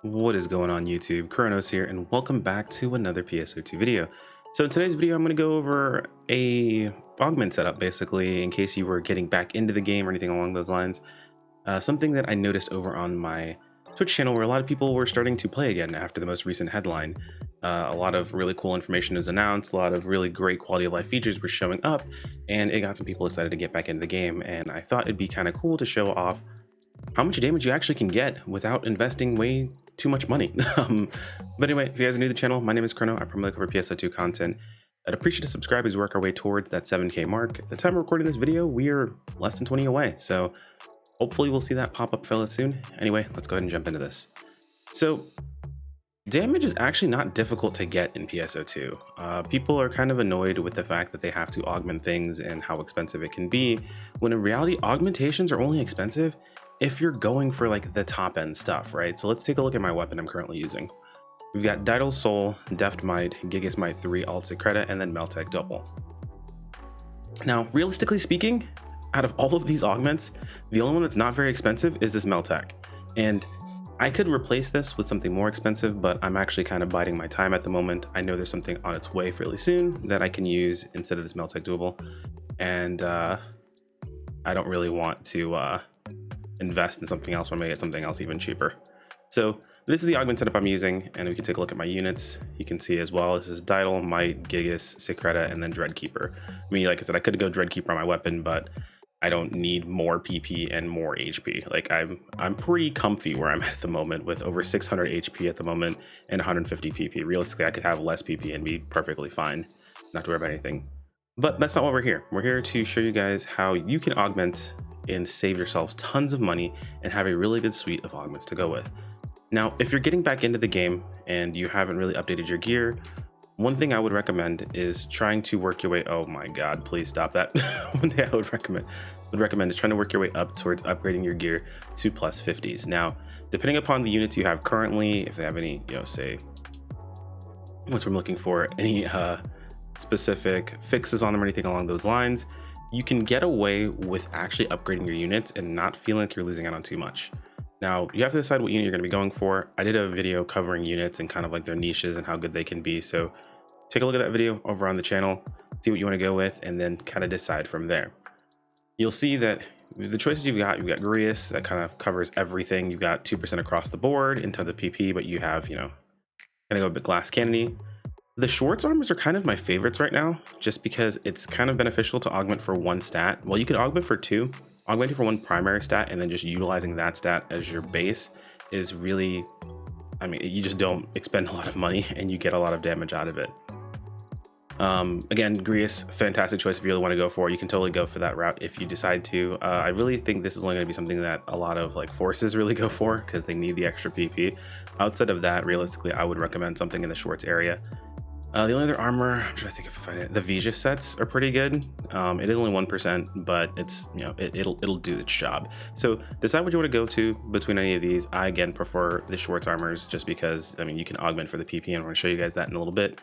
What is going on YouTube? Chronos here and welcome back to another PSO2 video. So in today's video I'm going to go over a augment setup basically in case you were getting back into the game or anything along those lines. Something that I noticed over on my Twitch channel where a lot of people were starting to play again after the most recent headline. A lot of really cool information was announced, a lot of really great quality of life features were showing up, and it got some people excited to get back into the game, and I thought it'd be kind of cool to show off how much damage you actually can get without investing way too much money. But anyway, if you guys are new to the channel, my name is Chrono. I primarily cover PSO2 content. I'd appreciate a subscribe as we work our way towards that 7K mark. At the time of recording this video, we are less than 20 away, so hopefully we'll see that pop up fairly soon. Anyway, let's go ahead and jump into this. So damage is actually not difficult to get in PSO2. People are kind of annoyed with the fact that they have to augment things and how expensive it can be, when in reality, augmentations are only expensive if you're going for like the top end stuff, right? So let's take a look at my weapon I'm currently using. We've got Didal's Soul, Deft Might, Gigas Might 3, Alt Secreta, and then Meltec Double. Now, realistically speaking, out of all of these augments, the only one that's not very expensive is this Meltec. And I could replace this with something more expensive, but I'm actually kind of biding my time at the moment. I know there's something on its way fairly soon that I can use instead of this Meltec Double. And I don't really want to invest in something else when I get something else even cheaper. So this is the augment setup I'm using, and we can take a look at my units. You can see as well, this is Didal, Might, Gigas, Secreta, and then Dreadkeeper. I mean, like I said, I could go Dreadkeeper on my weapon, but I don't need more PP and more HP. Like I'm pretty comfy where I'm at the moment with over 600 HP at the moment and 150 PP. Realistically, I could have less PP and be perfectly fine, not to worry about anything. But that's not why we're here. We're here to show you guys how you can augment and save yourselves tons of money and have a really good suite of augments to go with. Now, if you're getting back into the game and you haven't really updated your gear, one thing I would recommend is trying to work your way. Oh my God, please stop that. One thing I would recommend is trying to work your way up towards upgrading your gear to plus 50s. Now, depending upon the units you have currently, if they have any, say, which I'm looking for, any specific fixes on them or anything along those lines, you can get away with actually upgrading your units and not feeling like you're losing out on too much. Now, you have to decide what unit you're going to be going for. I did a video covering units and kind of like their niches and how good they can be. So take a look at that video over on the channel, see what you want to go with, and then kind of decide from there. You'll see that the choices you've got Grius, that kind of covers everything. You've got 2% across the board in terms of PP, but you have, kind of go a bit glass cannony. The Schwartz armors are kind of my favorites right now, just because it's kind of beneficial to augment for one stat. Well, you can augment for two. Augmenting for one primary stat and then just utilizing that stat as your base is really, I mean, you just don't expend a lot of money and you get a lot of damage out of it. Again, Grius, fantastic choice if you really want to go for it. You can totally go for that route if you decide to. I really think this is only going to be something that a lot of like forces really go for because they need the extra PP. Outside of that, realistically, I would recommend something in the Schwartz area. The only other armor, I'm trying to think if I find it. The Vijay sets are pretty good. It is only 1%, but it's, it'll do its job. So decide what you want to go to between any of these. I again prefer the Schwartz armors just because, I mean, you can augment for the PP, and I'm going to show you guys that in a little bit,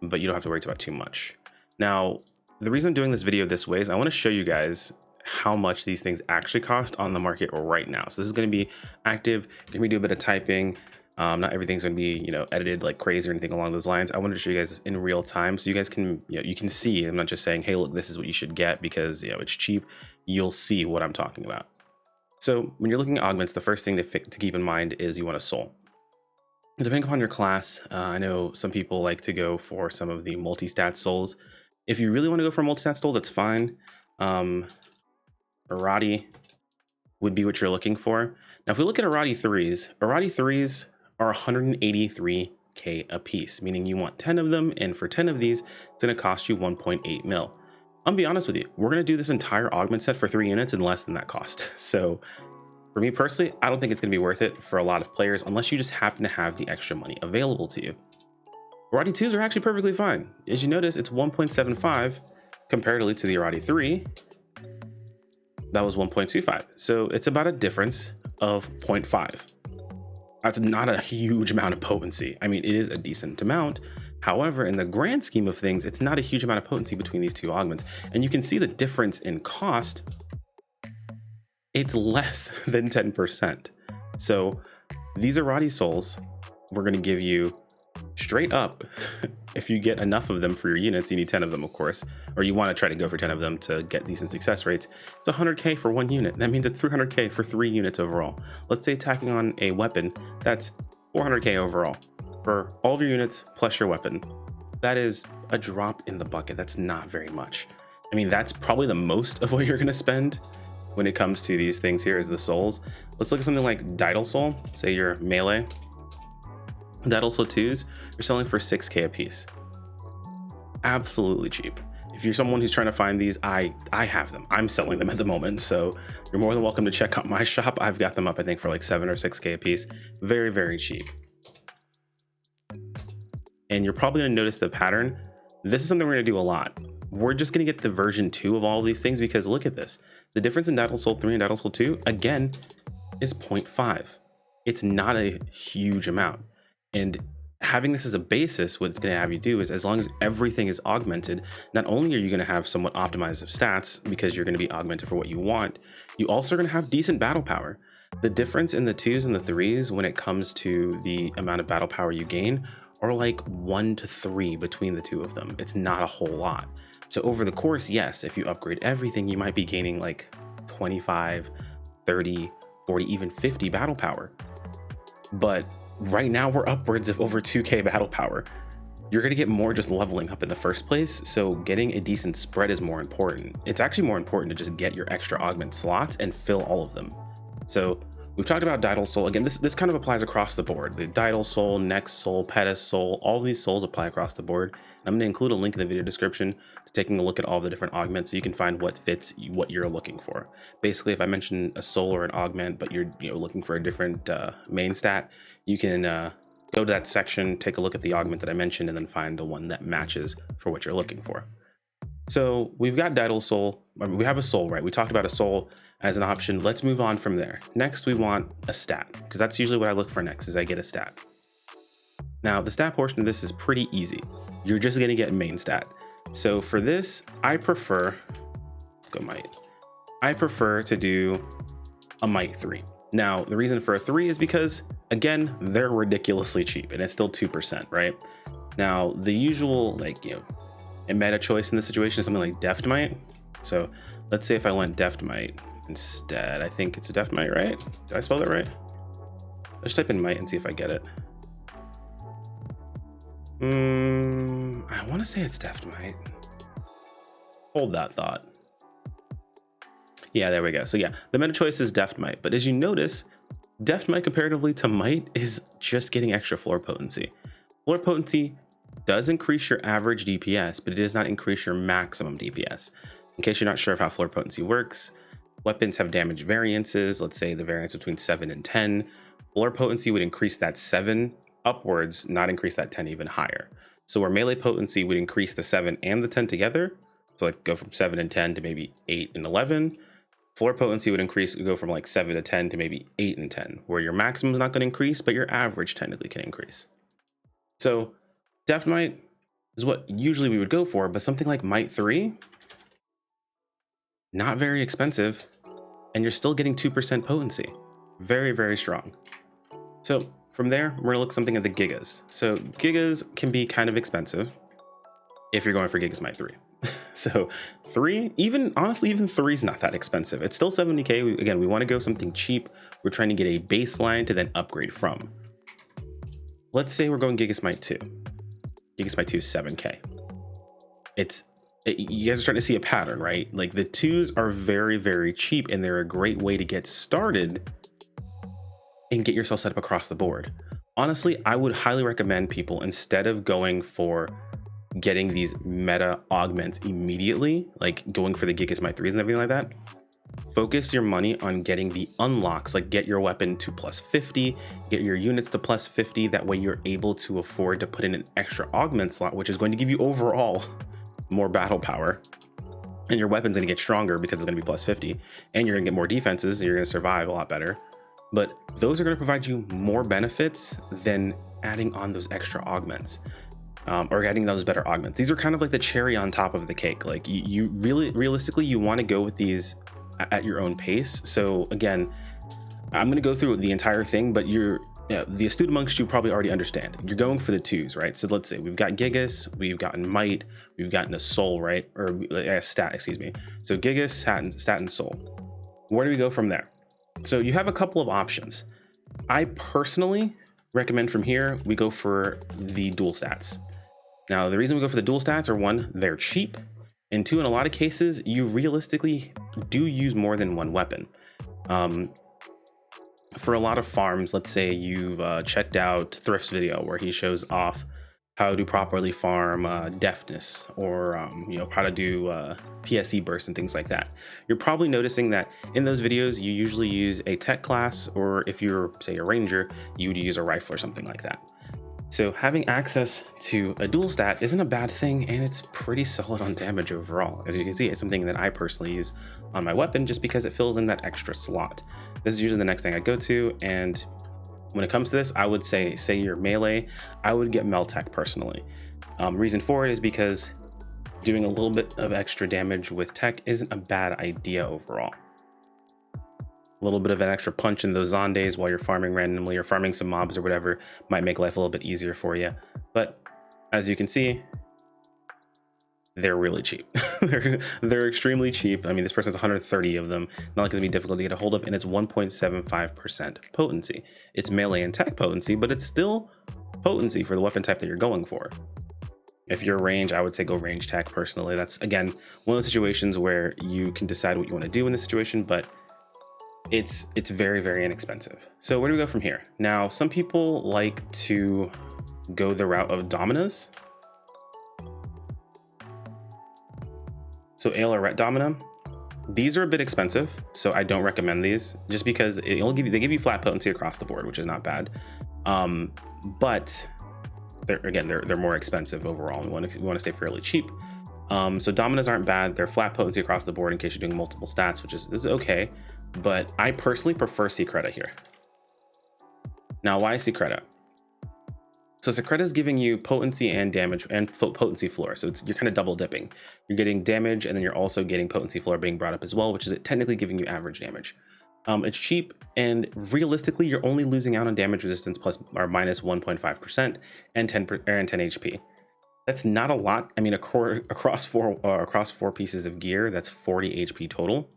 but you don't have to worry about too much. Now, the reason I'm doing this video this way is I want to show you guys how much these things actually cost on the market right now. So this is going to be active. You're going to do a bit of typing. Not everything's going to be, edited like crazy or anything along those lines. I wanted to show you guys this in real time so you guys can, you can see. I'm not just saying, hey, look, this is what you should get because, it's cheap. You'll see what I'm talking about. So when you're looking at augments, the first thing to keep in mind is you want a soul. Depending upon your class, I know some people like to go for some of the multi-stat souls. If you really want to go for a multi-stat soul, that's fine. Arati would be what you're looking for. Now, if we look at Arati 3s are 183k a piece, meaning you want 10 of them, and for 10 of these, it's going to cost you 1.8 mil. I'll be honest with you, we're going to do this entire augment set for 3 units in less than that cost. So for me personally, I don't think it's going to be worth it for a lot of players unless you just happen to have the extra money available to you. Arati 2s are actually perfectly fine. As you notice, it's 1.75 comparatively to the Arati 3. That was 1.25. So it's about a difference of 0.5. That's not a huge amount of potency. I mean, it is a decent amount. However, in the grand scheme of things, it's not a huge amount of potency between these two augments. And you can see the difference in cost. It's less than 10%. So These Arati souls, we're going to give you straight up. If you get enough of them for your units, you need 10 of them, of course, or you want to try to go for 10 of them to get decent success rates. It's 100k for one unit. That means it's 300k for 3 units overall. Let's say attacking on a weapon, that's 400k overall for all of your units plus your weapon. That is a drop in the bucket. That's not very much. I mean, that's probably the most of what you're going to spend when it comes to these things here is the souls. Let's look at something like Didal Soul. Say you're melee. Didal Soul 2s, you're selling for 6k a piece. Absolutely cheap. If you're someone who's trying to find these, I have them. I'm selling them at the moment, so you're more than welcome to check out my shop. I've got them up, I think, for like 7 or 6k a piece. Very, very cheap. And you're probably going to notice the pattern. This is something we're going to do a lot. We're just going to get the version 2 of all of these things, because look at this. The difference in Didal Soul 3 and Didal Soul 2, again, is 0.5. It's not a huge amount. And having this as a basis, what it's going to have you do is, as long as everything is augmented, not only are you going to have somewhat optimized of stats because you're going to be augmented for what you want, you also are going to have decent battle power. The difference in the 2s and the 3s when it comes to the amount of battle power you gain are like 1 to 3 between the 2 of them. It's not a whole lot. So over the course, yes, if you upgrade everything, you might be gaining like 25, 30, 40, even 50 battle power. But right now we're upwards of over 2k battle power. You're going to get more just leveling up in the first place, so getting a decent spread is more important. It's actually more important to just get your extra augment slots and fill all of them. So we've talked about Didal Soul. Again, this kind of applies across the board. The Didal Soul, Next Soul, Pettis Soul, all these souls apply across the board. I'm going to include a link in the video description to taking a look at all the different augments so you can find what fits what you're looking for. Basically, if I mention a soul or an augment, but you're looking for a different main stat, you can go to that section, take a look at the augment that I mentioned, and then find the one that matches for what you're looking for. So we've got Didal Soul. We have a soul, right? We talked about a soul as an option. Let's move on from there. Next, we want a stat, because that's usually what I look for next, is I get a stat. Now, the stat portion of this is pretty easy. You're just going to get main stat. So for this, I prefer, let's go might. I prefer to do a might 3. Now, the reason for a 3 is because, again, they're ridiculously cheap, and it's still 2%, right? Now, the usual, a meta choice in this situation is something like Deft Might. So let's say if I went Deft Might instead, I think it's a Deft Might, right? Did I spell that right? Let's type in might and see if I get it. I want to say it's Deft Might. Hold that thought. Yeah, there we go. So yeah, the meta choice is Deft Might, but as you notice, Deft Might comparatively to Might is just getting extra floor potency. Floor potency does increase your average DPS, but it does not increase your maximum DPS. In case you're not sure of how floor potency works, weapons have damage variances. Let's say the variance between 7 and 10. Floor potency would increase that 7 upwards, not increase that 10 even higher. So where melee potency would increase the 7 and the 10 together, so like go from 7 and 10 to maybe 8 and 11, floor potency would go from like 7 to 10 to maybe 8 and 10, where your maximum is not going to increase, but your average technically can increase. So Deft Might is what usually we would go for, but something like Might 3, not very expensive, and you're still getting 2% potency. Very, very strong. So from there, we're gonna look something at the Gigas. So Gigas can be kind of expensive if you're going for Gigas Might 3. So 3, honestly, even 3 is not that expensive. It's still 70k. Again, we want to go something cheap. We're trying to get a baseline to then upgrade from. Let's say we're going Gigas Might 2. Gigas Might 2 is 7k. You guys are starting to see a pattern, right? Like the 2s are very, very cheap, and they're a great way to get started and get yourself set up across the board. Honestly, I would highly recommend people, instead of going for getting these meta augments immediately, like going for the Gigas Might 3s and everything like that, focus your money on getting the unlocks, like get your weapon to plus 50, get your units to plus 50. That way you're able to afford to put in an extra augment slot, which is going to give you overall more battle power. And your weapon's gonna get stronger because it's gonna be plus 50, and you're gonna get more defenses, and you're gonna survive a lot better. But those are going to provide you more benefits than adding on those extra augments, or adding those better augments. These are kind of like the cherry on top of the cake. Like realistically, you want to go with these at your own pace. So again, I'm going to go through the entire thing, but the astute amongst you probably already understand. You're going for the twos, right? So let's say we've got Gigas, we've gotten Might, we've gotten a Soul, right? Or Stat, excuse me. So Gigas, Stat, and Soul. Where do we go from there? So you have a couple of options. I personally recommend from here, we go for the dual stats. Now, the reason we go for the dual stats are one, they're cheap, and two, in a lot of cases, you realistically do use more than one weapon. For a lot of farms, let's say you've checked out Thrift's video where he shows off how to properly farm deftness, or how to do PSE bursts and things like that. You're probably noticing that in those videos you usually use a tech class, or if you're, say, a ranger, you would use a rifle or something like that. So having access to a dual stat isn't a bad thing, and it's pretty solid on damage overall. As you can see, it's something that I personally use on my weapon just because it fills in that extra slot. This is usually the next thing I go to, and when it comes to this, I would say you're melee, I would get Meltech personally. Reason for it is because doing a little bit of extra damage with tech isn't a bad idea overall. A little bit of an extra punch in those Zondays while you're farming randomly or farming some mobs or whatever might make life a little bit easier for you. But as you can see, they're really cheap. they're extremely cheap. I mean, this person's 130 of them. Not like it's gonna be difficult to get a hold of, and it's 1.75% potency. It's melee and tech potency, but it's still potency for the weapon type that you're going for. If you're range, I would say go range tech personally. That's, again, one of those situations where you can decide what you want to do in this situation, but it's very, very inexpensive. So where do we go from here? Now, some people like to go the route of Dominas. So Ale or Ret Domina, these are a bit expensive, so I don't recommend these just because they give you flat potency across the board, which is not bad. But they're more expensive overall. We want to stay fairly cheap. So Dominas aren't bad. They're flat potency across the board in case you're doing multiple stats, which is okay. But I personally prefer Secreta here. Now, why Secreta? So Secreta is giving you potency and damage and potency floor. So you're kind of double dipping. You're getting damage, and then you're also getting potency floor being brought up as well, which is technically giving you average damage. It's cheap, and realistically, you're only losing out on damage resistance plus or minus 1.5% and 10 HP. That's not a lot. I mean, across four pieces of gear, that's 40 HP total.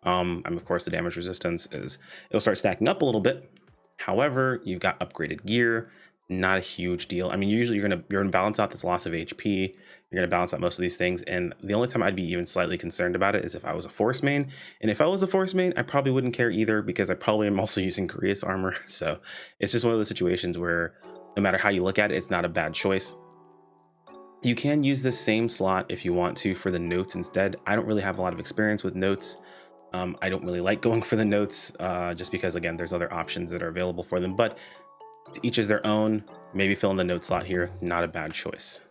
And of course, the damage resistance it'll start stacking up a little bit. However, you've got upgraded gear. Not a huge deal. I mean, usually you're gonna balance out this loss of HP. You're gonna balance out most of these things, and the only time I'd be even slightly concerned about it is if I was a force main. And if I was a force main, I probably wouldn't care either because I probably am also using Korea's armor. So it's just one of those situations where no matter how you look at it, it's not a bad choice. You can use this same slot if you want to for the notes instead. I don't really have a lot of experience with notes. I don't really like going for the notes just because, again, there's other options that are available for them, but to each is their own. Maybe fill in the note slot here, not a bad choice.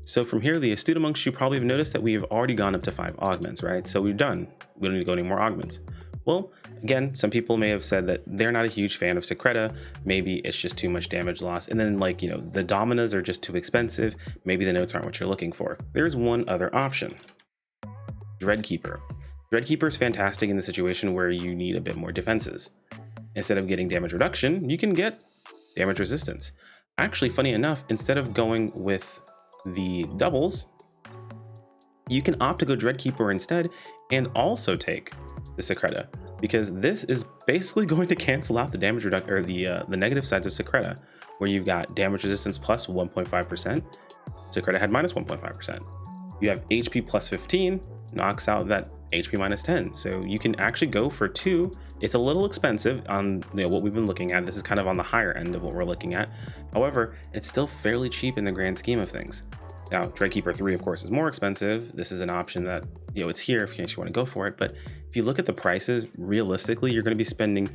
So from here, the astute amongst you probably have noticed that we have already gone up to 5 augments, right? So we're done. We don't need to go any more augments. Well, again, some people may have said that they're not a huge fan of Secreta. Maybe it's just too much damage loss. And then, like, the Dominas are just too expensive. Maybe the notes aren't what you're looking for. There's one other option. Dreadkeeper. Dreadkeeper is fantastic in the situation where you need a bit more defenses. Instead of getting damage reduction, you can get damage resistance. Actually, funny enough, instead of going with the doubles, you can opt to go Dreadkeeper instead and also take the Secreta, because this is basically going to cancel out the damage reduction, or the negative sides of Secreta, where you've got damage resistance plus 1.5%. Secreta had minus 1.5%. You have HP plus 15, knocks out that HP minus 10. So you can actually go for 2. It's a little expensive on what we've been looking at. This is kind of on the higher end of what we're looking at. However, it's still fairly cheap in the grand scheme of things. Now, Dreadkeeper 3, of course, is more expensive. This is an option that, it's here if you want to go for it. But if you look at the prices, realistically, you're going to be spending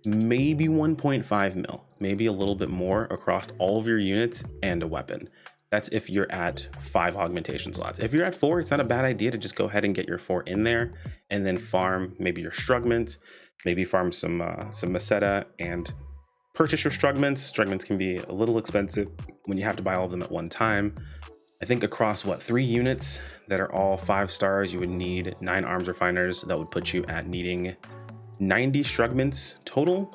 maybe 1.5 mil, maybe a little bit more across all of your units and a weapon. That's if you're at 5 augmentation slots. If you're at 4, it's not a bad idea to just go ahead and get your 4 in there and then farm maybe your Strugments, maybe farm some Meseta and purchase your Strugments. Strugments can be a little expensive when you have to buy all of them at one time. I think across what, 3 units that are all 5 stars, you would need 9 arms refiners. That would put you at needing 90 Strugments total.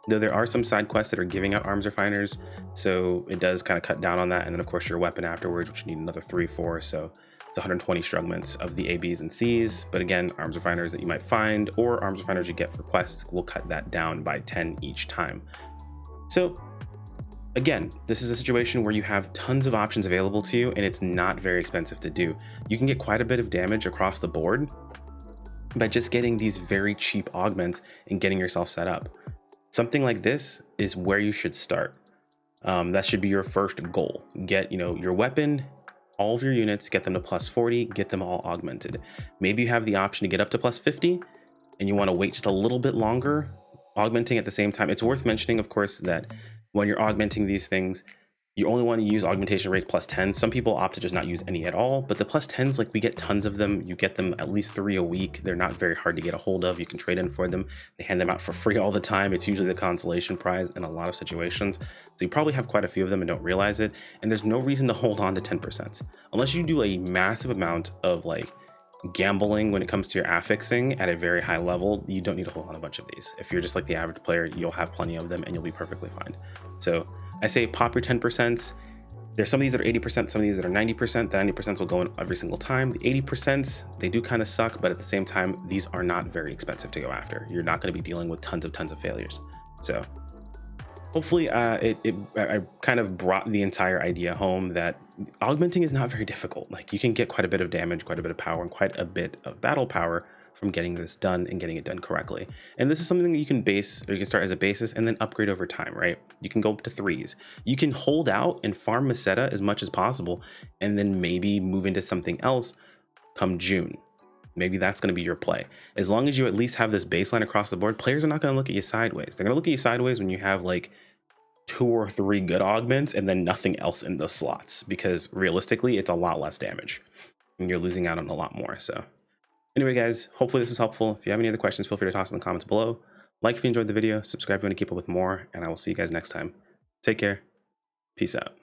Though there are some side quests that are giving out arms refiners, so it does kind of cut down on that. And then of course your weapon afterwards, which you need another 3, 4. So it's 120 Strugments of the A, Bs, and Cs. But again, arms refiners that you might find or arms refiners you get for quests will cut that down by 10 each time. So again, this is a situation where you have tons of options available to you and it's not very expensive to do. You can get quite a bit of damage across the board by just getting these very cheap augments and getting yourself set up. Something like this is where you should start. That should be your first goal. Get, your weapon, all of your units, get them to plus 40, get them all augmented. Maybe you have the option to get up to plus 50 and you want to wait just a little bit longer, augmenting at the same time. It's worth mentioning, of course, that when you're augmenting these things, you only want to use augmentation rates plus 10. Some people opt to just not use any at all, but the plus 10s, like we get tons of them. You get them at least 3 a week. They're not very hard to get a hold of. You can trade in for them. They hand them out for free all the time. It's usually the consolation prize in a lot of situations. So you probably have quite a few of them and don't realize it. And there's no reason to hold on to 10%. Unless you do a massive amount of like gambling when it comes to your affixing at a very high level, you don't need to hold on a bunch of these. If you're just like the average player, you'll have plenty of them and you'll be perfectly fine. So I say pop your 10%. There's some of these that are 80%, some of these that are 90%. The 90% will go in every single time. The 80%, they do kind of suck, but at the same time, these are not very expensive to go after. You're not going to be dealing with tons of failures. So hopefully I kind of brought the entire idea home that augmenting is not very difficult. Like you can get quite a bit of damage, quite a bit of power, and quite a bit of battle power from getting this done and getting it done correctly. And this is something that you can base, or you can start as a basis and then upgrade over time, right? You can go up to 3s. You can hold out and farm Meseta as much as possible and then maybe move into something else come June. Maybe that's going to be your play. As long as you at least have this baseline across the board, players are not going to look at you sideways. They're going to look at you sideways when you have like 2 or 3 good augments and then nothing else in those slots, because realistically, it's a lot less damage and you're losing out on a lot more. So anyway, guys, hopefully this was helpful. If you have any other questions, feel free to toss in the comments below. Like if you enjoyed the video, subscribe if you want to keep up with more, and I will see you guys next time. Take care. Peace out.